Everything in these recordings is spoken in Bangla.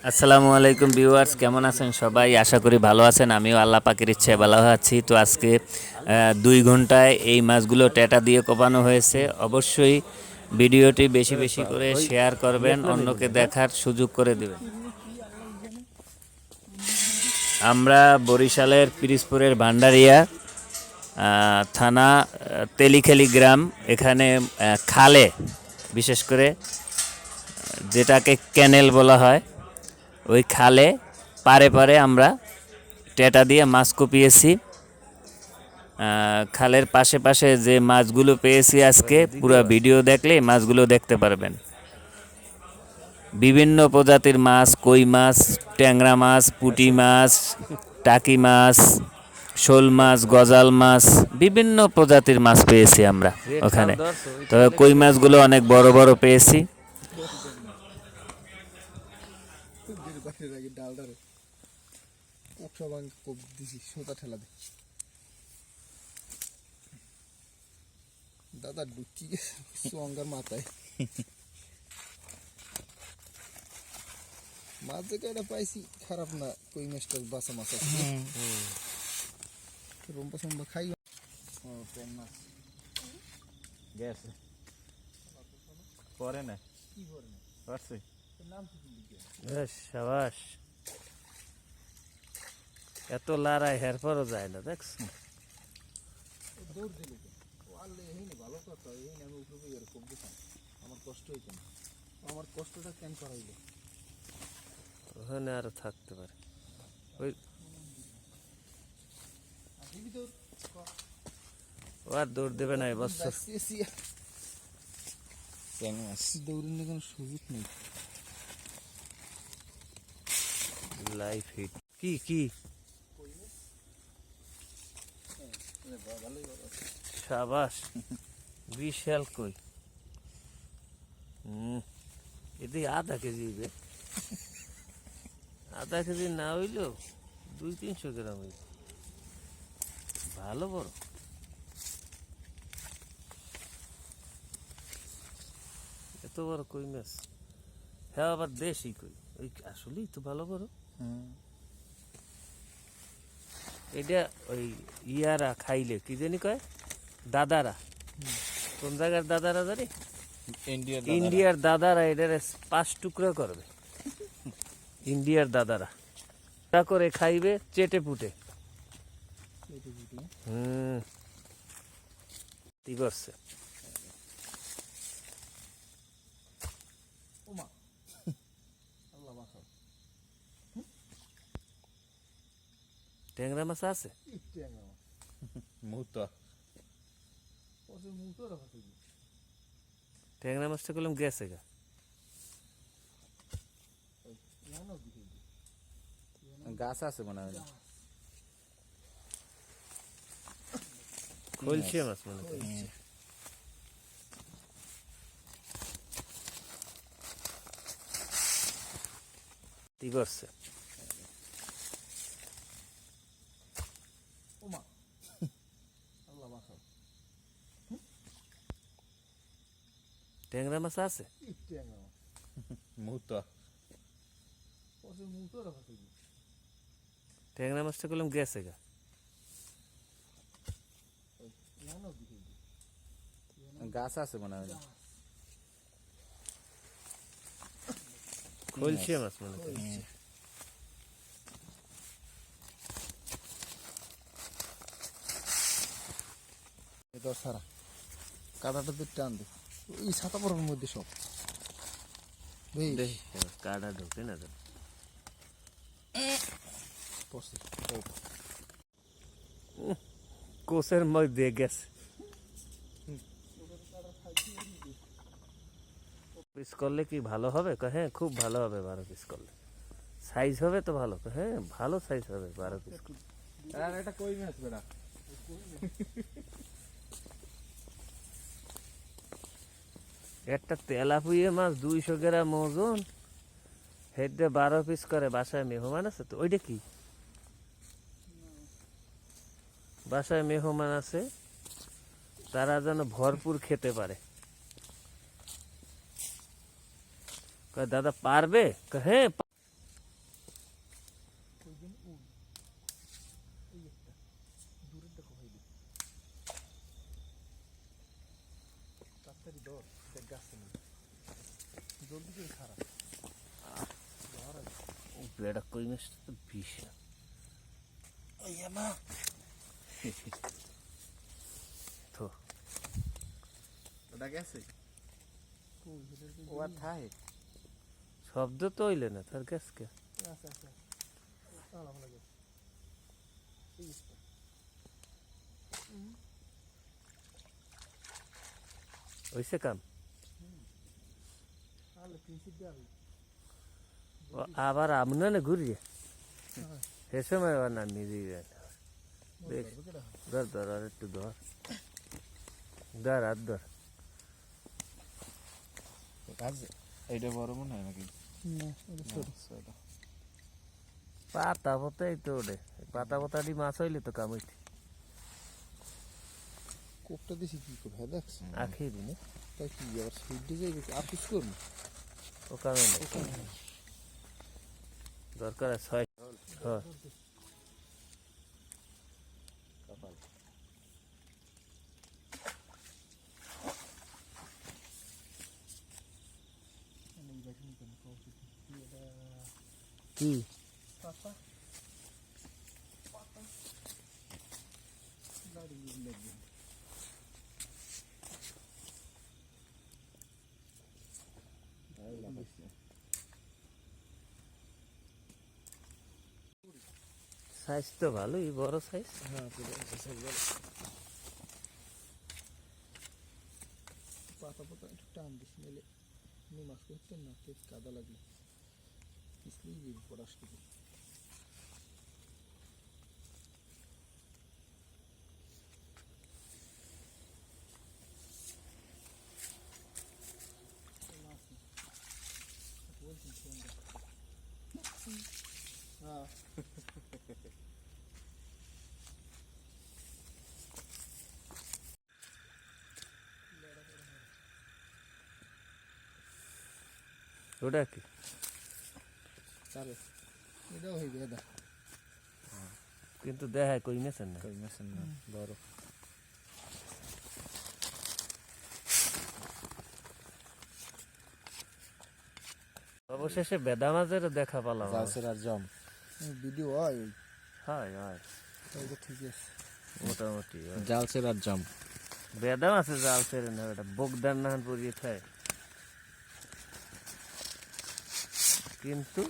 আসসালামু আলাইকুম ভিউয়ার্স, কেমন আছেন সবাই? আশা করি ভালো আছেন। আমিও আল্লাহ পাকের ইচ্ছায় ভালো আছি। তো আজকে 2 ঘন্টায় এই মাছগুলো টেটা দিয়ে কোপানো হয়েছে। অবশ্যই ভিডিওটি বেশি বেশি করে শেয়ার করবেন, অন্যকে দেখার সুযোগ করে দেবেন। আমরা বরিশালের পিরিজপুরের ভান্ডারিয়া থানা তেলিখালি গ্রাম, এখানে খালে, বিশেষ করে যেটাকে ক্যানেল বলা হয়, ওই খালে পারে পারে আমরা টেটা দিয়ে মাছ কুপিয়েছি। খালের পাশে পাশে যে মাছগুলো পেয়েছি আজকে, পুরো ভিডিও দেখলে মাছগুলো দেখতে পারবেন। বিভিন্ন প্রজাতির মাছ, কই মাছ, ট্যাংরা মাছ, পুঁটি মাছ, টাকি মাছ, শোল মাছ, গজাল মাছ, বিভিন্ন প্রজাতির মাছ পেয়েছি আমরা ওখানে। তবে কই মাছগুলো অনেক বড় বড় পেয়েছি। দাদা ঢুকি গেছে মাথায়। মাছ যে কয়টা পাইছি খারাপ না, কই মাছটা বাসা মাছ আছে। রম্বা সম্বা খাই মাছ গেছে পরে না কি করে না পারছে নাম কি লিখে? শাবাশ, এত লড়াই হের পরও যায় না, দেখছ? দৌড় দিলে ও আল্লে এইনি ভালো কথা, এইনি আমি উপরে গিয়ে খুব দিতাম, আমার কষ্ট হইতো না। আমার কষ্টটা কেন করাইলো? ওখানে আরো থাকতে পারে। ওই ও আর দৌড় দেবে না এবছর। দৌড়ের কোনো সুযোগ নেই। লাইফ হিট কি কি শাবাশ, বিশাল কই। এদি আধা কেজি, আধা কেজি না হইলেও 200-300 গ্রাম হইল। ভালো বড়, এত বড় কই মাছ। হ্যাঁ, আবার দেশি কই, ওই আসলেই তো ভালো বড়। এটা ওই ইয়ারা খাইলে কি জানি কয়, দাদারা। কোন জায়গার দাদারা জানি? ইন্ডিয়ার দাদারা এটার 5 টুকরা করবে। ইন্ডিয়ার দাদারা তা করে খাইবে চেটে পুটে। কি করছে? ট্যাংরা মাছ আছে? ট্যাংরা মাছটা করলাম গেছে গা। গাছ আছে মনে হয়, খলছে মাছ মনে করছে। কি করছে? ট্যাংরা মাছ আছে? ট্যাংরা মাছটা করলাম গেছে গা। গাছ আছে মনে হয়, খলছে মাছ মনে করছে। সারা কাটাটা দিয়ে টান দে, ওই ছাতা পড়ার মধ্যে সব কাটা ঢোকে না তো। কোষের মধ্যে গেছে। পিস করলে কি ভালো হবে? হ্যাঁ, খুব ভালো হবে 12 পিস করলে। সাইজ হবে তো ভালো? হ্যাঁ, ভালো সাইজ হবে 12 পিস। এটা কই মাছ বেড়া, একটা তেলাপুয়ে মাছ 200 গ্রাম ওজন, হেডে 12 পিস করে। বাসায় মেহমান আছে তো? ওইটা কি? বাসায় মেহমান আছে, তারা যেন ভরপুর খেতে পারে। দাদা পারবে? হ্যাঁ। গাছে নেই জলদি করে খারাপ বেড়া কই মাছটা তো বিশাল তো ওটা গেছে ও আর থাকে শব্দ তো হইলে না তার গাছকে আচ্ছা আচ্ছা তাহলে ভালো গেছে হইছে কাম তাহলে প্রিন্সিপ দেওয়া ও আবার আমনা না ঘুরিয়ে সে সময় আবার নামিয়ে দিয়ে দেখ ধর ধর আর একটু ধর ধর আর ধর কাজ এইটা বড় মনে হয় নাকি না ছোট পাতা পতাই তো ওরে পাতা পতাটি মাছ হইলে তো কাম হইতে কোপটা দিছি কি করে হ্যাঁ দেখছ আখেই দিনে তাই কি আবার সুইট যাইবে আর কিছু করবো ও কামে না দরকার আছে ছয় হ্যাঁ কি পাতা পাতা দাঁড়িয়ে লাগবে সাইজ তো ভালোই বড় সাইজ হ্যাঁ পাতা পাতা একটু টান দিস নিলে মাছ করতেন না ঠিক কাদা লাগলে পিছলেই যাবি পড়াশ থেকে হ্যাঁ ওটা কি তারে এটাও হইবে এটা কিন্তু দেখায় কই মেছেন না কই মেশিন না বড় অবশেষে বেদা মাছের দেখা পেলাম জালসের আর জম ভিডিও হয় হয় হয় এই তো ঠিক আছে মোটামুটি হয়। জালসের আর জম বেদা মাছের জাল ছেড়ে না ওটা বগদার নাহান পরিয়ে খায় কিন্তু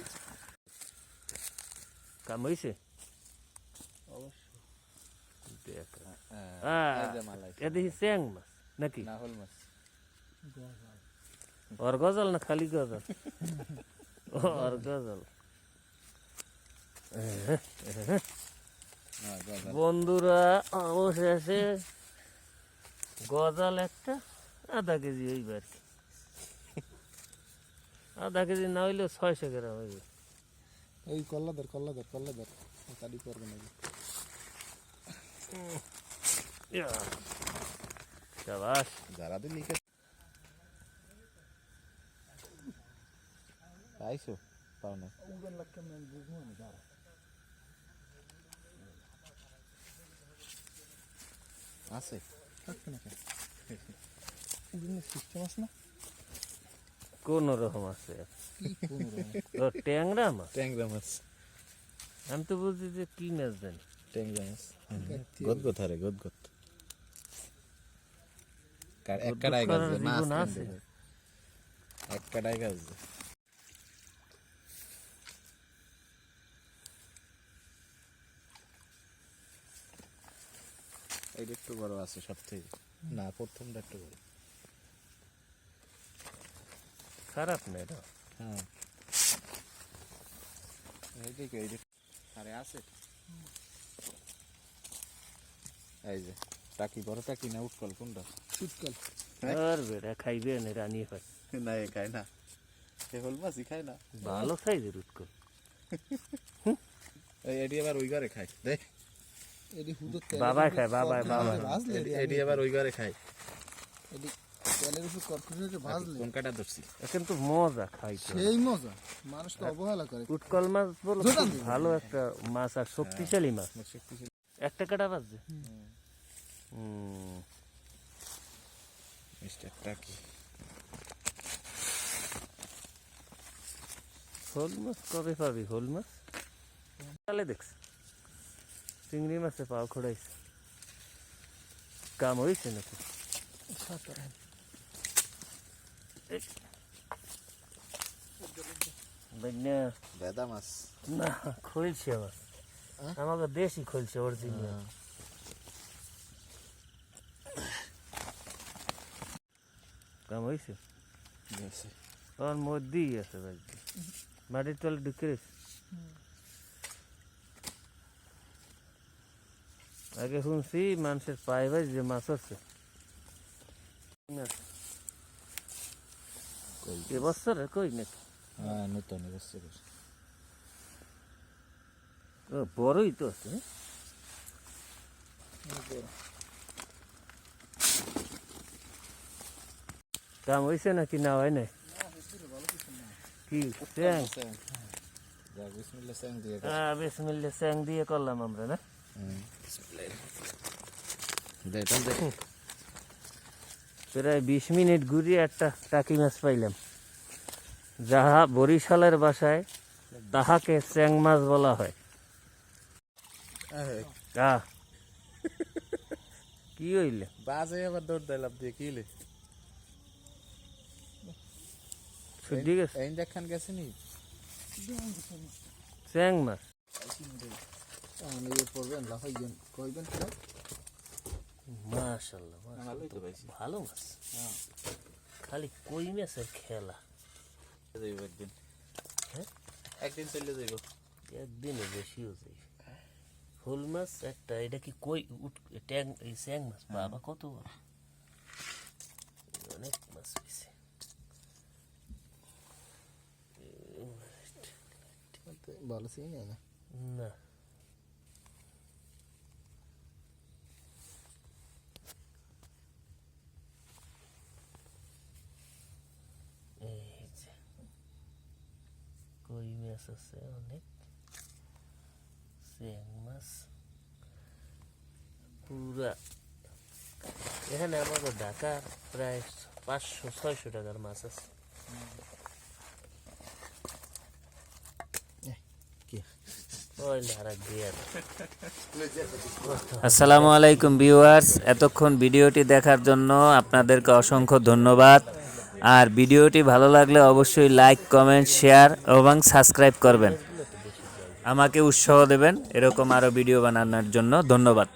কাম হইছে অবশ্যই দেখ এই যে মালাই এ দেখি চ্যাং মাছ নাকি নাহল মাছ ওর গজাল না খালি গজাল ওর গজাল হ্যাঁ গজাল বন্ধুরা অবশেষে গজাল একটা আধা কেজি হইবে আর কি আধা কেজি না হইলেও 600 গ্রাম হইবে এই কল্লাদার কাটি করবে নাকি ইয়া, শাবাশ যারা তো লিখে পাইছো পাও না উগন লাগকে মেন বুঝবো না যারা আছে থাকবে না কেন উগনের সিস্টেম আছে না কোন রকম আছে কি কোন ও ট্যাংরা মাছ ট্যাংরা মাছ আমি তো বুঝছি যে কি মাছ জানি ট্যাংরা মাছ গদগদ হারে গদগদ এক কাড়াই গাছ জীবন আছে এক কাড়াই গাছ এইটা একটু বড় আছে সব থেকে না প্রথমটা একটু বড় খারাপ না এটা হ্যাঁ এইদিকে আরে আছে এই যে টাকি বড় টাকি না উৎকল কোনটা উৎকল আর বেটা খাইবে না রানী হয় না এ খায় না সে হল মাছই খায় না ভালো সাইজের উৎকল এই এডি আবার ওই ঘরে খায় দেখ এডি হুদো বাবা খায় বাবা এডি আবার ওই ঘরে খায় এডি তেলের উপর কর্করে ভাজলে কোন কাটা ধরছি কিন্তু মজা খাইতে সেই মজা মানুষ তো অবহেলা করে উৎকল মাছ বলো খুব ভালো একটা মাছ আর শক্তিশালী মাছ শক্তিশালী একটা কাটা বাজছে মিস্টার টাকি শোল মাছ কবে পাবি? শোল মাছ তাহলে দেখছ চিংড়ি মাছে পাও খোড়াইছে, কাম হয়েছে নাকি? বন্যা বেদা মাছ না খুলছে মাছ, আমাকে দেশি খুলছে অরিজিনাল। কাম হয়েছে আমার মধ্যেই আছে ভাই, মাটির তলে ঢুকে রয়েছে। আগে শুনছি মানুষের পায়ে ভাই যে মাছ আছে এবছর কই নাকি? হ্যাঁ নতুন এবছর ও বড়ই তো আছে। কাম হয়েছে নাকি না হয় নাই? কি স্যাং? হ্যাঁ বিসমিল্লাহ স্যাং দিয়ে করলাম আমরা না। প্রায় 20 মিনিট ঘুরিয়ে একটা টাকি মাছ পাইলাম, যাহা বরিশালের ভাষায় তাহাকে স্যাং মাছ বলা হয়। কি হইলে বাজে আবার দৌড় দিলাম দিয়ে কি হইলে? ঠিক আছে এই দেখান গেছে নি স্যাং মাছ। আমি এ পড়বেন লাফাইবেন কইবেন তো মাশাআল্লাহ ভালোই তো পাইছি। ভালো মাছ, হ্যাঁ খালি কই মাছের খেলা। যাইব একদিন, হ্যাঁ একদিন চলে যাইব। একদিনে বেশিও যাই। ফুল মাছ একটা, এটা কি কই ট্যাং এই স্যাং মাছ বাবা কত বড়, অনেক মাছ পেয়েছে। ভালো ছিল না না এই যে কই মাছ আছে অনেক, স্যাং মাছ পুরা। এখানে আমাদের ঢাকা প্রায় 500-600 টাকার মাছ আছে। আসসালামু আলাইকুম ভিউয়ার্স, এতক্ষণ ভিডিওটি দেখার জন্য আপনাদেরকে অসংখ্য ধন্যবাদ। আর ভিডিওটি ভালো লাগলে অবশ্যই লাইক, কমেন্ট, শেয়ার এবং সাবস্ক্রাইব করবেন, আমাকে উৎসাহ দেবেন এরকম আরও ভিডিও বানানোর জন্য। ধন্যবাদ।